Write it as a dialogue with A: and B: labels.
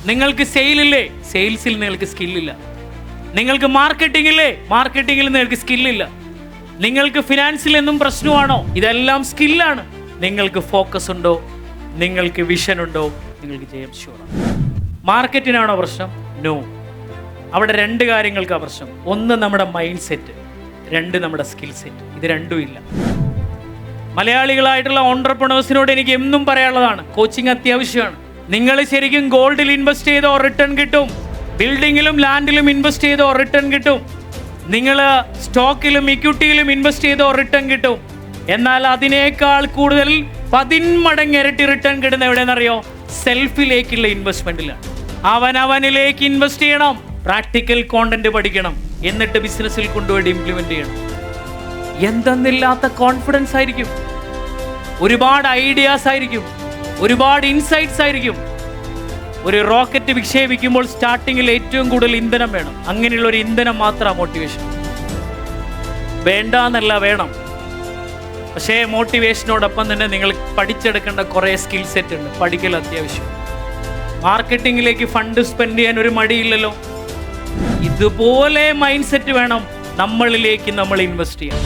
A: നിങ്ങൾക്ക് സെയിലില്ലേ? സെയിൽസിൽ നിങ്ങൾക്ക് സ്കില്ലില്ല. നിങ്ങൾക്ക് മാർക്കറ്റിംഗ് ഇല്ലേ? മാർക്കറ്റിംഗിൽ നിങ്ങൾക്ക് സ്കില്ലില്ല. നിങ്ങൾക്ക് ഫിനാൻസിൽ എന്നും പ്രശ്നമാണോ? ഇതെല്ലാം സ്കില്ലാണ്. നിങ്ങൾക്ക് ഫോക്കസ് ഉണ്ടോ? നിങ്ങൾക്ക് വിഷൻ ഉണ്ടോ? നിങ്ങൾക്ക് ജയം ഷുവറാണ്. മാർക്കറ്റിനാണോ പ്രശ്നം? നോ. അവിടെ രണ്ട് കാര്യങ്ങൾക്കാണ് പ്രശ്നം. ഒന്ന് നമ്മുടെ മൈൻഡ് സെറ്റ്, രണ്ട് നമ്മുടെ സ്കിൽ സെറ്റ്. ഇത് രണ്ടും ഇല്ല. മലയാളികളായിട്ടുള്ള ഓൺട്രപ്രണേഴ്സിനോട് എനിക്ക് എന്നും പറയാനുള്ളതാണ്, കോച്ചിങ് അത്യാവശ്യമാണ്. നിങ്ങൾ ശരിക്കും ഗോൾഡിൽ ഇൻവെസ്റ്റ് ചെയ്തോ റിട്ടേൺ കിട്ടും, ബിൽഡിങ്ങിലും ലാൻഡിലും ഇൻവെസ്റ്റ് ചെയ്തോ റിട്ടേൺ കിട്ടും, നിങ്ങൾ സ്റ്റോക്കിലും ഇക്വിറ്റിയിലും ഇൻവെസ്റ്റ് ചെയ്തോ റിട്ടേൺ കിട്ടും. എന്നാൽ അതിനേക്കാൾ കൂടുതൽ 10 മടങ്ങ് ഇരട്ടി റിട്ടേൺ കിട്ടുന്ന എവിടെയെന്നറിയോ? സെൽഫിലേക്കുള്ള ഇൻവെസ്റ്റ്മെന്റിലാണ്. അവനവനിലേക്ക് ഇൻവെസ്റ്റ് ചെയ്യണം, പ്രാക്ടിക്കൽ കോണ്ടന്റ് പഠിക്കണം, എന്നിട്ട് ബിസിനസ്സിൽ കൊണ്ടുപോയി ഇംപ്ലിമെന്റ് ചെയ്യണം. എന്തെന്നില്ലാത്ത കോൺഫിഡൻസ് ആയിരിക്കും, ഒരുപാട് ഐഡിയാസ് ആയിരിക്കും, ഒരുപാട് ഇൻസൈറ്റ്സ് ആയിരിക്കും. ഒരു റോക്കറ്റ് വിക്ഷേപിക്കുമ്പോൾ സ്റ്റാർട്ടിങ്ങിൽ ഏറ്റവും കൂടുതൽ ഇന്ധനം വേണം. അങ്ങനെയുള്ള ഒരു ഇന്ധനം മാത്രമാണ് മോട്ടിവേഷൻ. വേണ്ട എന്നല്ല, വേണം. പക്ഷേ മോട്ടിവേഷനോടൊപ്പം തന്നെ നിങ്ങൾ പഠിച്ചെടുക്കേണ്ട കുറേ സ്കിൽ സെറ്റ് ഉണ്ട്. പഠിക്കൽ അത്യാവശ്യം. മാർക്കറ്റിങ്ങിലേക്ക് ഫണ്ട് സ്പെൻഡ് ചെയ്യാൻ ഒരു മടിയില്ലല്ലോ. ഇതുപോലെ മൈൻഡ് സെറ്റ് വേണം നമ്മളിലേക്ക് നമ്മൾ ഇൻവെസ്റ്റ് ചെയ്യാൻ.